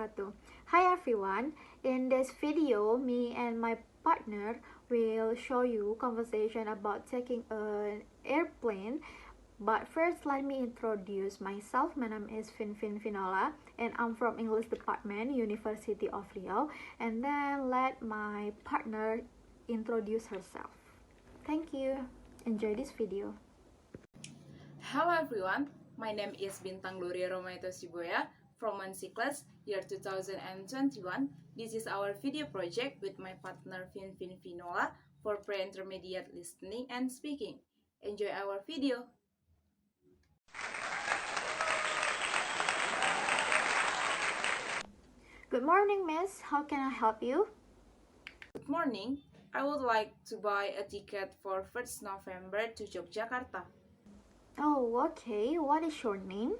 wabarakatuh. Hi everyone, in this video, me and my partner will show you conversation about taking an airplane. But first, let me introduce myself. My name is Vinola, and I'm from English Department, University of Riau. And then let my partner introduce herself. Thank you. Enjoy this video. Hello everyone, my name is Bintang Gloria from 1C class, year 2021. This is our video project with my partner Vinvin Vinola for pre-intermediate listening and speaking. Enjoy our video. Good morning, miss. How can I help you? Good morning. I would like to buy a ticket for 1st November to Yogyakarta. Oh, okay. What is your name?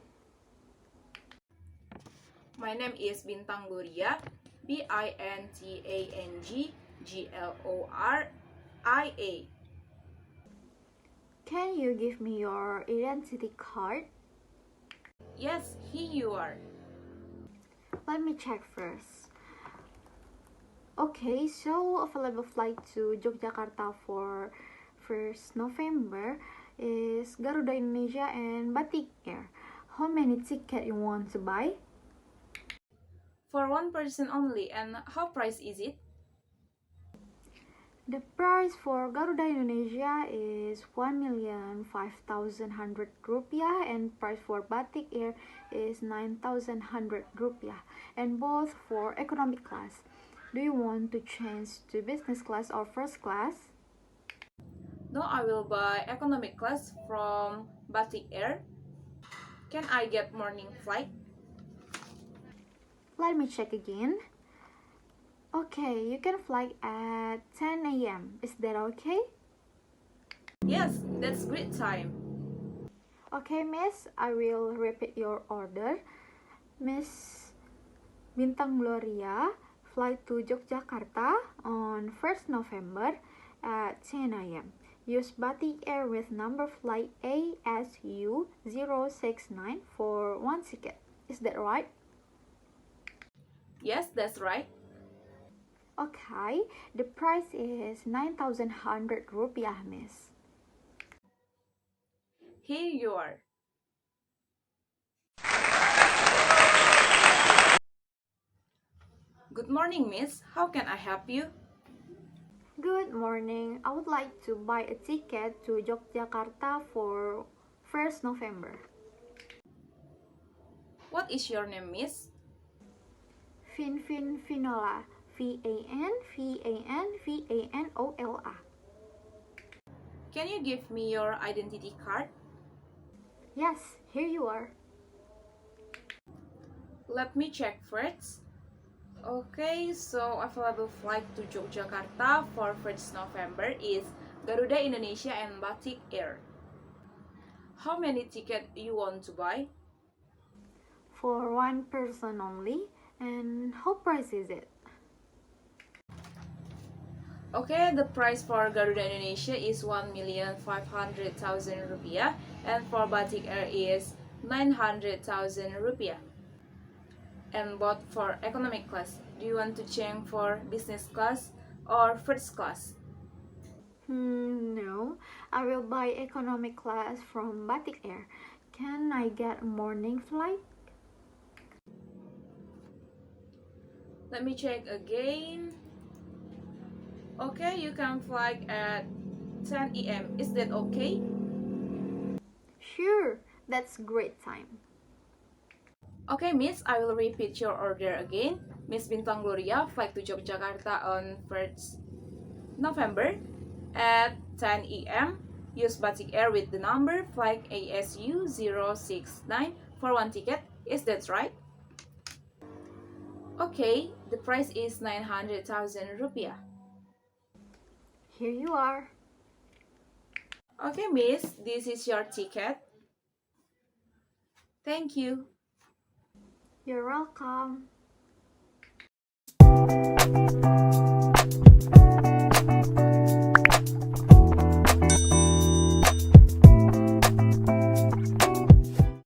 My name is Bintang Gloria, Bintang Gloria. Can you give me your identity card? Yes, here you are. Let me check first. Okay, so available flight to Yogyakarta for 1st November is Garuda Indonesia and Batik Air. How many tickets you want to buy? For one person only, and how price is it? The price for Garuda Indonesia is 1,05,100 rupiah and price for Batik Air is 9,100 rupiah, and both for economic class. Do you want to change to business class or first class? No, I will buy economic class from Batik Air. Can I get morning flight? Let me check again. Okay, you can fly at 10 a.m. Is that okay? Yes, that's great time. Okay, miss, I will repeat your order. Miss Bintang Gloria, flight to Yogyakarta on 1st November at 10 a.m. Use Batik Air with number flight ASU069 for one ticket. Is that right? Yes, that's right. Okay, the price is 9,100 rupiah, miss. Here you are. Good morning, miss. How can I help you? Good morning. I would like to buy a ticket to Yogyakarta for 1st November. What is your name, miss? Vinvin Vinola. Vanola. Can you give me your identity card? Yes, here you are. Let me check first. Okay, so available flight to Yogyakarta for 1st November is Garuda Indonesia and Batik Air. How many tickets you want to buy? For one person only. And how price is it? Okay, the price for Garuda Indonesia is 1,500,000 rupiah and for Batik Air is 900,000 rupiah. And both for economic class. Do you want to change for business class or first class? No, I will buy economic class from Batik Air. Can I get a morning flight? Let me check again. Okay, you can fly at 10 a.m. Is that okay? Sure, that's great time. Okay, miss, I will repeat your order again. Miss Bintang Gloria, flight to Yogyakarta on 1st November at 10 a.m. Use Batik Air with the number flight ASU069 for one ticket. Is that right? Okay, the price is 900,000 rupiah. Here you are. Okay, miss, this is your ticket. Thank you. You're welcome.